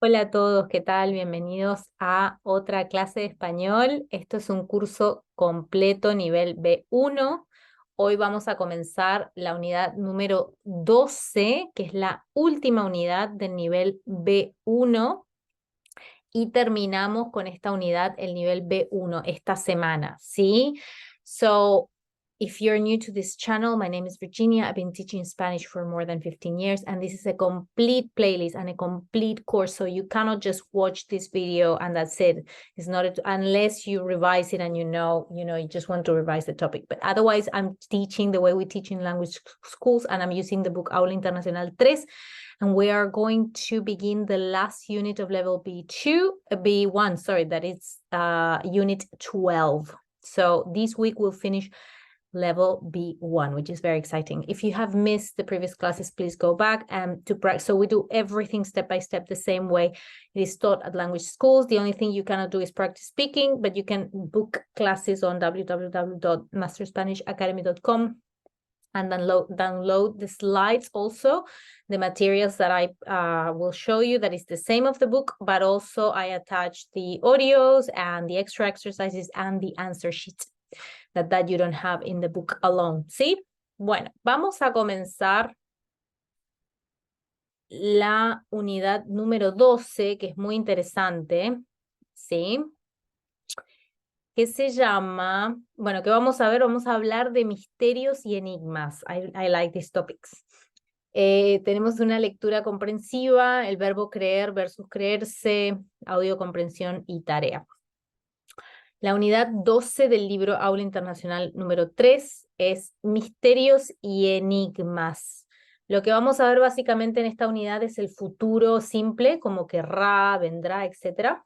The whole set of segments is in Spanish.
Hola a todos, ¿qué tal? Bienvenidos a otra clase de español. Esto es un curso completo nivel B1. Hoy vamos a comenzar la unidad número 12, que es la última unidad del nivel B1, y terminamos con esta unidad, el nivel B1, esta semana, ¿sí? So, if you're new to this channel, my name is Virginia. I've been teaching Spanish for more than 15 years, and this is a complete playlist and a complete course. So you cannot just watch this video and that's it. It's not unless you revise it and you just want to revise the topic. But otherwise, I'm teaching the way we teach in language schools, and I'm using the book Aula Internacional 3. And we are going to begin the last unit of level B1, sorry, that is unit 12. So this week we'll finish level B1, which is very exciting. If you have missed the previous classes, please go back to practice. So we do everything step by step the same way it is taught at language schools. The only thing you cannot do is practice speaking, but you can book classes on www.masterspanishacademy.com and download the slides also, the materials that I will show you. That is the same of the book, but also I attach the audios and the extra exercises and the answer sheets that you don't have in the book alone, ¿sí? Bueno, vamos a comenzar la unidad número 12, que es muy interesante, ¿sí? Que se llama, bueno, que vamos a ver, vamos a hablar de misterios y enigmas. I like these topics. Tenemos una lectura comprensiva, el verbo creer versus creerse, audio comprensión y tarea. La unidad 12 del libro Aula Internacional número 3 es misterios y enigmas. Lo que vamos a ver básicamente en esta unidad es el futuro simple, como querrá, vendrá, etc.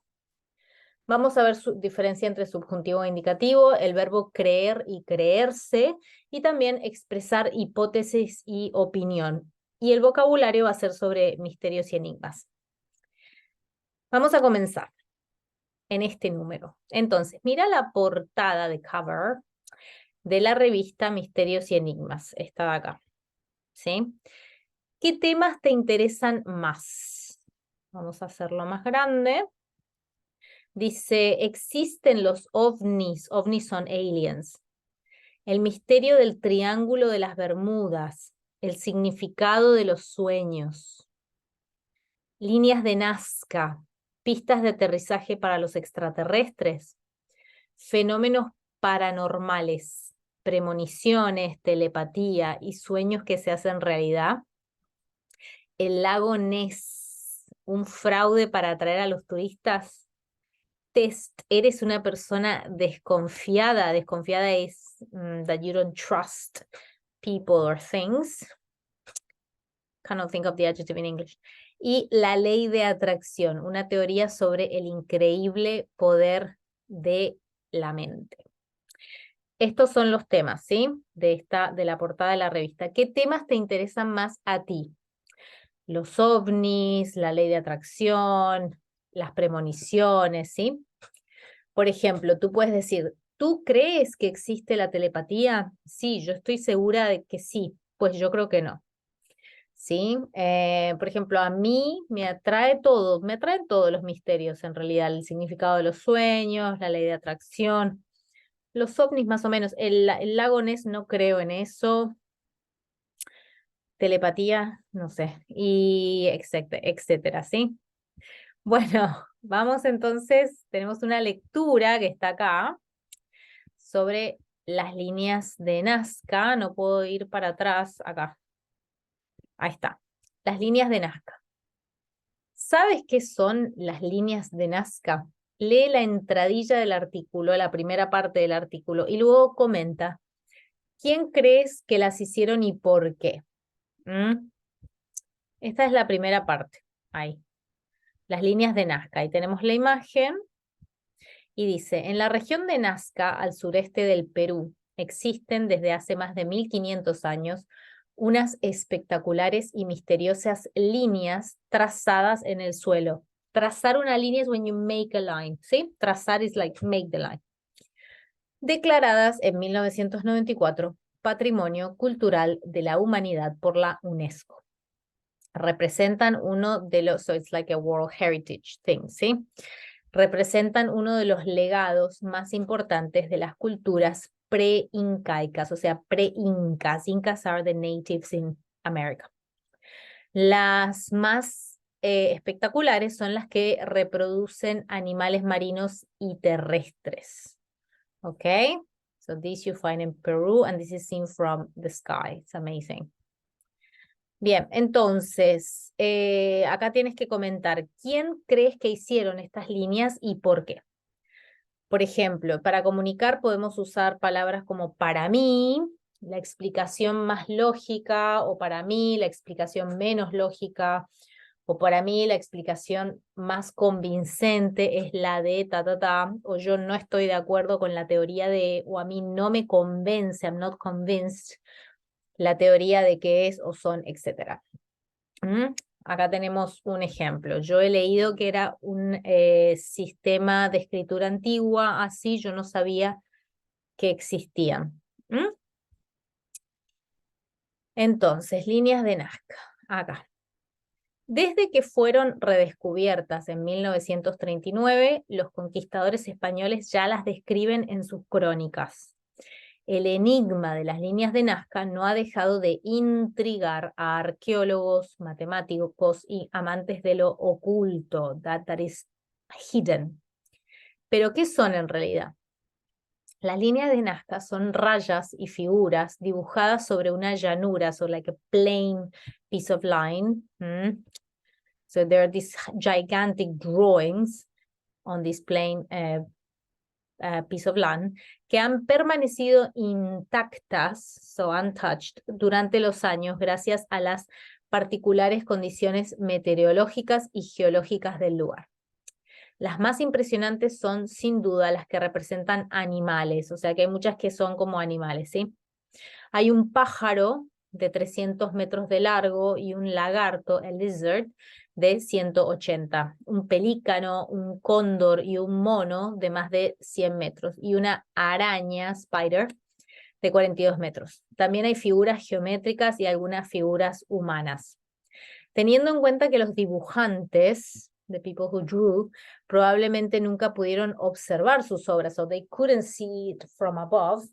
Vamos a ver su diferencia entre subjuntivo e indicativo, el verbo creer y creerse, y también expresar hipótesis y opinión. Y el vocabulario va a ser sobre misterios y enigmas. Vamos a comenzar en este número. Entonces, mira la portada de cover de la revista Misterios y Enigmas, esta de acá, ¿sí? ¿Qué temas te interesan más? Vamos a hacerlo más grande. Dice, existen los ovnis, ovnis son aliens, el misterio del Triángulo de las Bermudas, el significado de los sueños, líneas de Nazca, pistas de aterrizaje para los extraterrestres, fenómenos paranormales, premoniciones, telepatía y sueños que se hacen realidad, el lago Ness, un fraude para atraer a los turistas. Eres una persona desconfiada. Desconfiada es that you don't trust people or things. Cannot think of the adjective in English. Y la ley de atracción, una teoría sobre el increíble poder de la mente. Estos son los temas, ¿sí? De la portada de la revista. ¿Qué temas te interesan más a ti? Los ovnis, la ley de atracción, las premoniciones, ¿sí? Por ejemplo, tú puedes decir, ¿tú crees que existe la telepatía? Sí, yo estoy segura de que sí. Pues yo creo que no. ¿Sí? Por ejemplo, a mí me atraen todos los misterios en realidad, el significado de los sueños, la ley de atracción, los ovnis más o menos, el lago Ness no creo en eso, telepatía, no sé, y etcétera, ¿sí? Bueno, vamos entonces, tenemos una lectura que está acá sobre las líneas de Nazca, no puedo ir para atrás, acá, ahí está, las líneas de Nazca. ¿Sabes qué son las líneas de Nazca? Lee la entradilla del artículo, la primera parte del artículo, y luego comenta, ¿quién crees que las hicieron y por qué? Esta es la primera parte, ahí, las líneas de Nazca. Ahí tenemos la imagen y dice, en la región de Nazca, al sureste del Perú, existen desde hace más de 1500 años unas espectaculares y misteriosas líneas trazadas en el suelo. Trazar una línea es when you make a line, ¿sí? Trazar is like make the line. Declaradas en 1994 Patrimonio Cultural de la Humanidad por la UNESCO. representan uno de los, so it's like a World Heritage thing, ¿sí? Representan uno de los legados más importantes de las culturas pre-incaicas, o sea, pre-incas. Incas are the natives in America. Las más espectaculares son las que reproducen animales marinos y terrestres. ¿Ok? So this you find in Peru, and this is seen from the sky. It's amazing. Bien, entonces, acá tienes que comentar, ¿quién crees que hicieron estas líneas y por qué? Por ejemplo, para comunicar podemos usar palabras como para mí, la explicación más lógica, o para mí, la explicación menos lógica, o para mí, la explicación más convincente es la de ta, ta, ta, o yo no estoy de acuerdo con la teoría de, o a mí no me convence, I'm not convinced, la teoría de que es o son, etc. Acá tenemos un ejemplo. Yo he leído que era un sistema de escritura antigua, así yo no sabía que existían. Entonces, líneas de Nazca, acá. Desde que fueron redescubiertas en 1939, los conquistadores españoles ya las describen en sus crónicas. El enigma de las líneas de Nazca no ha dejado de intrigar a arqueólogos, matemáticos y amantes de lo oculto, that is hidden. ¿Pero qué son en realidad? Las líneas de Nazca son rayas y figuras dibujadas sobre una llanura, so like a plain piece of line. So there are these gigantic drawings on this plain piece of land, que han permanecido intactas, so untouched, durante los años gracias a las particulares condiciones meteorológicas y geológicas del lugar. Las más impresionantes son sin duda las que representan animales, o sea que hay muchas que son como animales, ¿sí? Hay un pájaro de 300 metros de largo y un lagarto, el lizard, de 180, un pelícano, un cóndor y un mono de más de 100 metros, y una araña, spider, de 42 metros. También hay figuras geométricas y algunas figuras humanas. Teniendo en cuenta que los dibujantes, the people who drew, probablemente nunca pudieron observar sus obras, so they couldn't see it from above,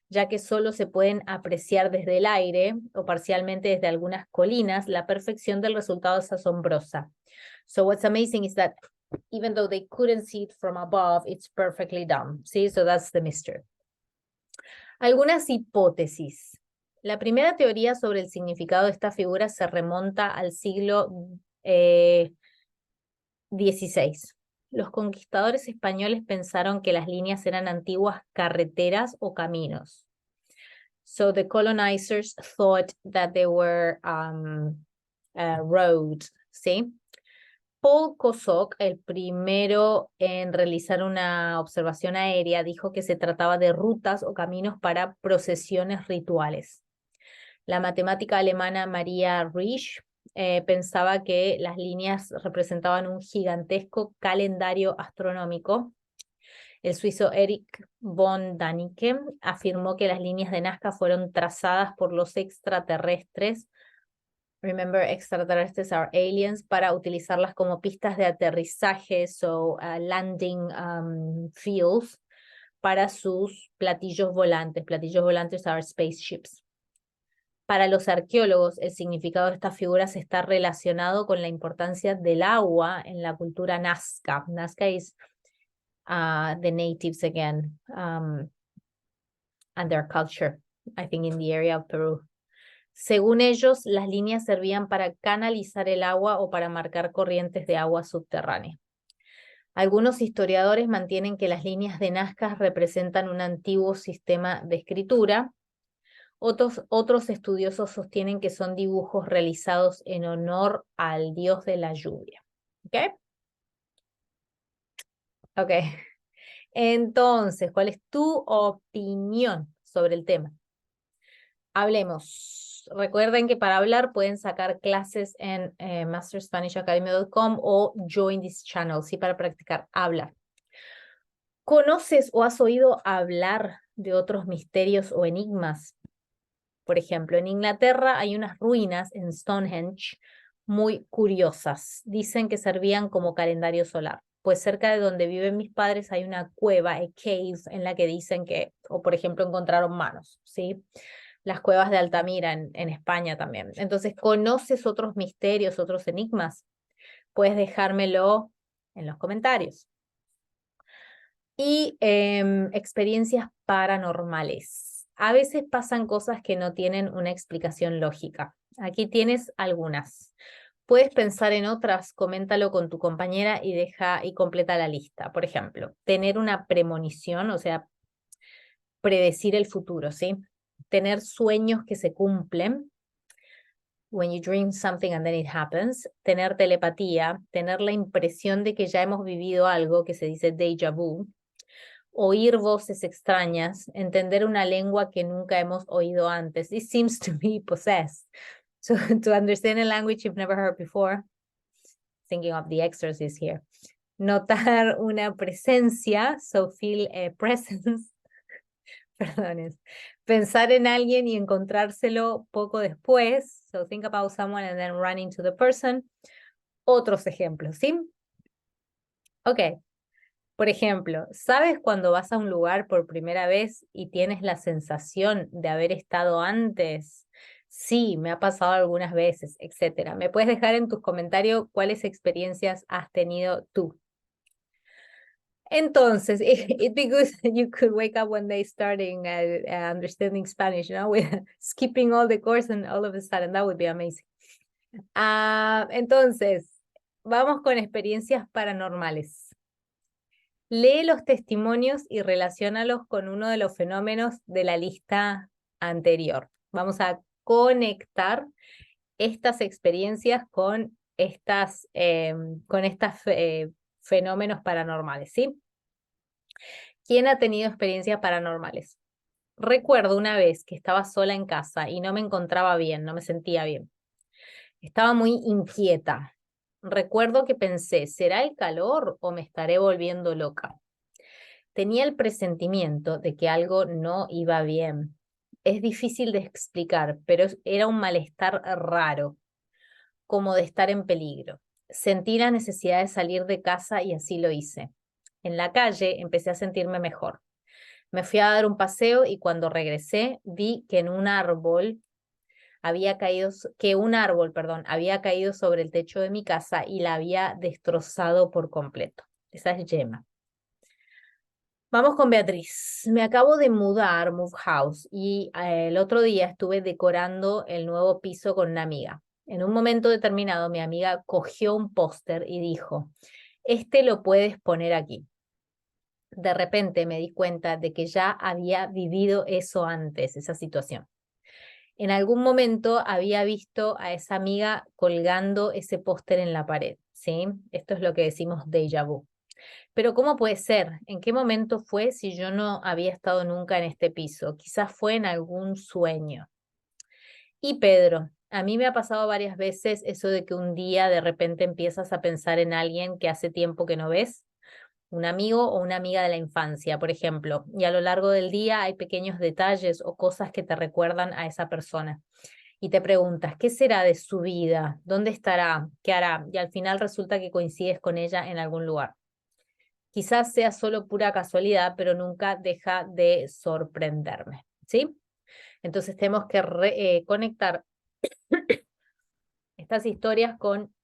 ya que solo se pueden apreciar desde el aire o parcialmente desde algunas colinas, la perfección del resultado es asombrosa. So what's amazing is that even though they couldn't see it from above, it's perfectly done. See, so that's the mystery. Algunas hipótesis. La primera teoría sobre el significado de esta figura se remonta al siglo XVI. Los conquistadores españoles pensaron que las líneas eran antiguas carreteras o caminos. So the colonizers thought that they were roads, ¿sí? Paul Kosok, el primero en realizar una observación aérea, dijo que se trataba de rutas o caminos para procesiones rituales. La matemática alemana Maria Riesch pensaba que las líneas representaban un gigantesco calendario astronómico. El suizo Erich von Däniken afirmó que las líneas de Nazca fueron trazadas por los extraterrestres. Remember, extraterrestres are aliens, para utilizarlas como pistas de aterrizaje, so landing fields, para sus platillos volantes. Platillos volantes are spaceships. Para los arqueólogos, el significado de estas figuras está relacionado con la importancia del agua en la cultura Nazca. Nazca is the natives again, and their culture, I think in the area of Peru. Según ellos, las líneas servían para canalizar el agua o para marcar corrientes de agua subterránea. Algunos historiadores mantienen que las líneas de Nazca representan un antiguo sistema de escritura. Otros estudiosos sostienen que son dibujos realizados en honor al dios de la lluvia. ¿Ok? Ok. Entonces, ¿cuál es tu opinión sobre el tema? Hablemos. Recuerden que para hablar pueden sacar clases en masterspanishacademy.com o join this channel, ¿sí? Para practicar hablar. ¿Conoces o has oído hablar de otros misterios o enigmas? Por ejemplo, en Inglaterra hay unas ruinas en Stonehenge muy curiosas. Dicen que servían como calendario solar. Pues cerca de donde viven mis padres hay una cueva, a cave, en la que dicen que, o por ejemplo, encontraron manos, ¿sí? Las cuevas de Altamira en España también. Entonces, ¿conoces otros misterios, otros enigmas? Puedes dejármelo en los comentarios. Y experiencias paranormales. A veces pasan cosas que no tienen una explicación lógica. Aquí tienes algunas. Puedes pensar en otras, coméntalo con tu compañera y deja y completa la lista. Por ejemplo, tener una premonición, o sea, predecir el futuro, ¿sí? Tener sueños que se cumplen. When you dream something and then it happens. Tener telepatía, tener la impresión de que ya hemos vivido algo que se dice déjà vu. Oír voces extrañas, entender una lengua que nunca hemos oído antes. This seems to be possessed. So to understand a language you've never heard before. Thinking of the exorcist here. Notar una presencia, so feel a presence. Perdones. Pensar en alguien y encontrárselo poco después. So think about someone and then run into the person. Otros ejemplos, ¿sí? Ok. Por ejemplo, ¿sabes cuando vas a un lugar por primera vez y tienes la sensación de haber estado antes? Sí, me ha pasado algunas veces, etcétera. ¿Me puedes dejar en tus comentarios cuáles experiencias has tenido tú? Entonces, it'd be good that you could wake up one day starting understanding Spanish, you know, with skipping all the course and all of a sudden, that would be amazing. Entonces, vamos con experiencias paranormales. Lee los testimonios y relaciónalos con uno de los fenómenos de la lista anterior. Vamos a conectar estas experiencias con estas fenómenos paranormales, ¿sí? ¿Quién ha tenido experiencias paranormales? Recuerdo una vez que estaba sola en casa y no me encontraba bien, no me sentía bien. Estaba muy inquieta. Recuerdo que pensé, ¿será el calor o me estaré volviendo loca? Tenía el presentimiento de que algo no iba bien. Es difícil de explicar, pero era un malestar raro, como de estar en peligro. Sentí la necesidad de salir de casa y así lo hice. En la calle empecé a sentirme mejor. Me fui a dar un paseo y cuando regresé vi que un árbol, perdón, había caído sobre el techo de mi casa y la había destrozado por completo. Esa es Gemma. Vamos con Beatriz. Me acabo de mudar, move house, y el otro día estuve decorando el nuevo piso con una amiga. En un momento determinado, mi amiga cogió un póster y dijo, este lo puedes poner aquí. De repente me di cuenta de que ya había vivido eso antes, esa situación. En algún momento había visto a esa amiga colgando ese póster en la pared, ¿sí? Esto es lo que decimos déjà vu. Pero ¿cómo puede ser? ¿En qué momento fue si yo no había estado nunca en este piso? Quizás fue en algún sueño. Y Pedro, a mí me ha pasado varias veces eso de que un día de repente empiezas a pensar en alguien que hace tiempo que no ves, un amigo o una amiga de la infancia, por ejemplo, y a lo largo del día hay pequeños detalles o cosas que te recuerdan a esa persona. Y te preguntas, ¿qué será de su vida? ¿Dónde estará? ¿Qué hará? Y al final resulta que coincides con ella en algún lugar. Quizás sea solo pura casualidad, pero nunca deja de sorprenderme, ¿sí? Entonces tenemos que conectar estas historias con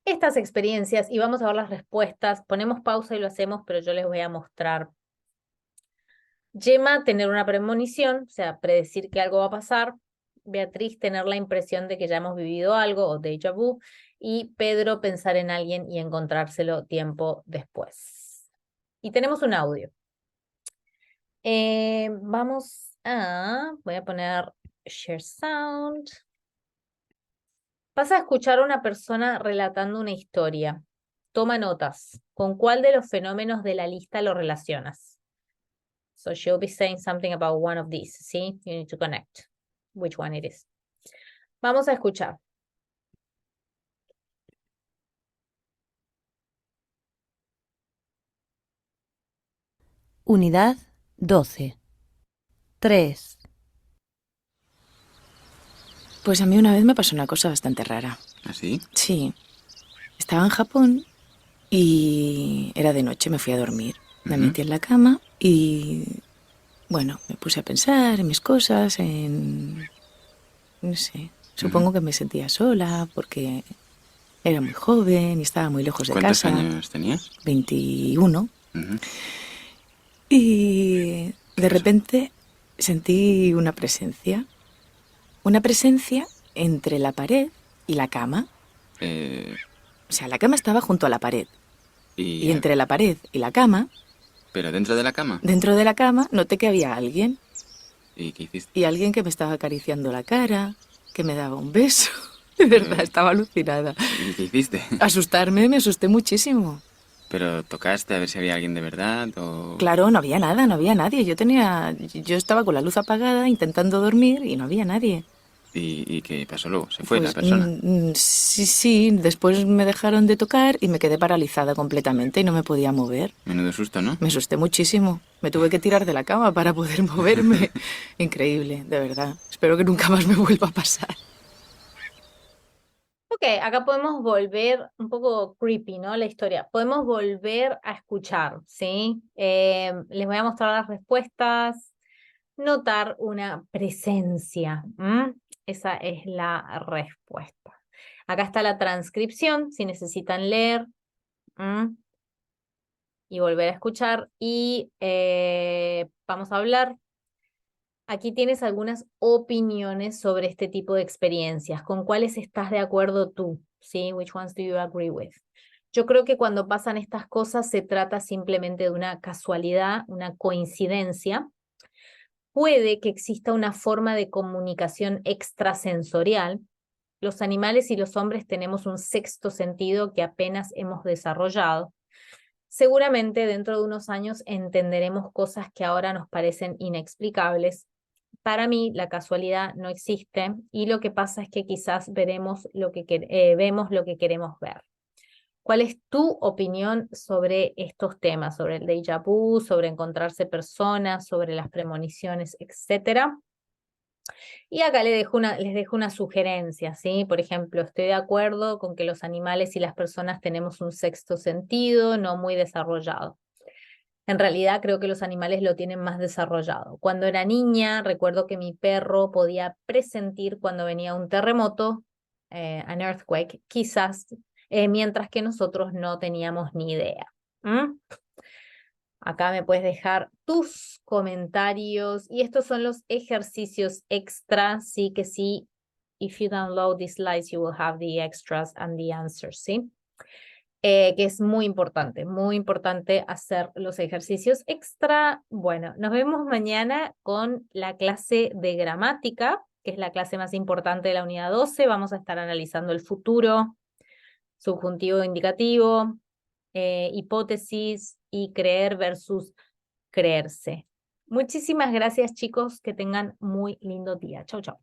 estas experiencias y vamos a ver las respuestas. Ponemos pausa y lo hacemos, pero yo les voy a mostrar. Gemma, tener una premonición, o sea, predecir que algo va a pasar. Beatriz, tener la impresión de que ya hemos vivido algo o déjà vu. Y Pedro, pensar en alguien y encontrárselo tiempo después. Y tenemos un audio. Voy a poner share sound. Vas a escuchar a una persona relatando una historia. Toma notas. ¿Con cuál de los fenómenos de la lista lo relacionas? So she'll be saying something about one of these, ¿sí? You need to connect which one it is. Vamos a escuchar. Unidad 12. 3. Pues a mí una vez me pasó una cosa bastante rara. ¿Ah, sí? Sí, estaba en Japón y era de noche, me fui a dormir. Me Ujú. metí en la cama y, bueno, me puse a pensar en mis cosas, no sé, Ujú. supongo que me sentía sola porque era muy joven y estaba muy lejos de ¿Cuántos casa, años tenías? 21. Ujú. Y ¿Qué de pasó? repente sentí una presencia entre la pared y la cama. Eh, O sea, la cama estaba junto a la pared. y, Y entre la pared y la cama, ¿Pero dentro de la cama? dentro de la cama, noté que había alguien. ¿Y qué hiciste? Y alguien que me estaba acariciando la cara, que me daba un beso. De verdad, Eh, estaba alucinada. ¿Y qué hiciste? Asustarme, me asusté muchísimo. ¿Pero tocaste a ver si había alguien de verdad o...? Claro, no había nada, no había nadie. Yo estaba con la luz apagada intentando dormir y no había nadie. ¿Y qué pasó luego? ¿Se fue la Pues persona? sí, sí, después me dejaron de tocar y me quedé paralizada completamente y no me podía mover. Menudo susto, ¿no? Me asusté muchísimo. Me tuve que tirar de la cama para poder moverme. Increíble, de verdad. Espero que nunca más me vuelva a pasar. Ok, acá podemos volver, un poco creepy, ¿no? La historia. Podemos volver a escuchar, ¿sí? Les voy a mostrar las respuestas. Notar una presencia. Esa es la respuesta. Acá está la transcripción, si necesitan leer ¿m? Y volver a escuchar. Y vamos a hablar. Aquí tienes algunas opiniones sobre este tipo de experiencias. ¿Con cuáles estás de acuerdo tú? ¿Sí? Which ones do you agree with? Yo creo que cuando pasan estas cosas se trata simplemente de una casualidad, una coincidencia. Puede que exista una forma de comunicación extrasensorial. Los animales y los hombres tenemos un sexto sentido que apenas hemos desarrollado. Seguramente dentro de unos años entenderemos cosas que ahora nos parecen inexplicables. Para mí la casualidad no existe y lo que pasa es que quizás vemos lo que queremos ver. ¿Cuál es tu opinión sobre estos temas, sobre el déjà vu, sobre encontrarse personas, sobre las premoniciones, etcétera? Y acá les dejo una sugerencia, ¿sí? Por ejemplo, estoy de acuerdo con que los animales y las personas tenemos un sexto sentido no muy desarrollado. En realidad creo que los animales lo tienen más desarrollado. Cuando era niña, recuerdo que mi perro podía presentir cuando venía un terremoto, an earthquake, quizás, mientras que nosotros no teníamos ni idea. ¿Mm? Acá me puedes dejar tus comentarios y estos son los ejercicios extras, sí que sí. If you download these slides, you will have the extras and the answers, ¿sí? Que es muy importante hacer los ejercicios extra. Bueno, nos vemos mañana con la clase de gramática, que es la clase más importante de la unidad 12. Vamos a estar analizando el futuro, subjuntivo indicativo, hipótesis y creer versus creerse. Muchísimas gracias, chicos. Que tengan muy lindo día. Chau, chau.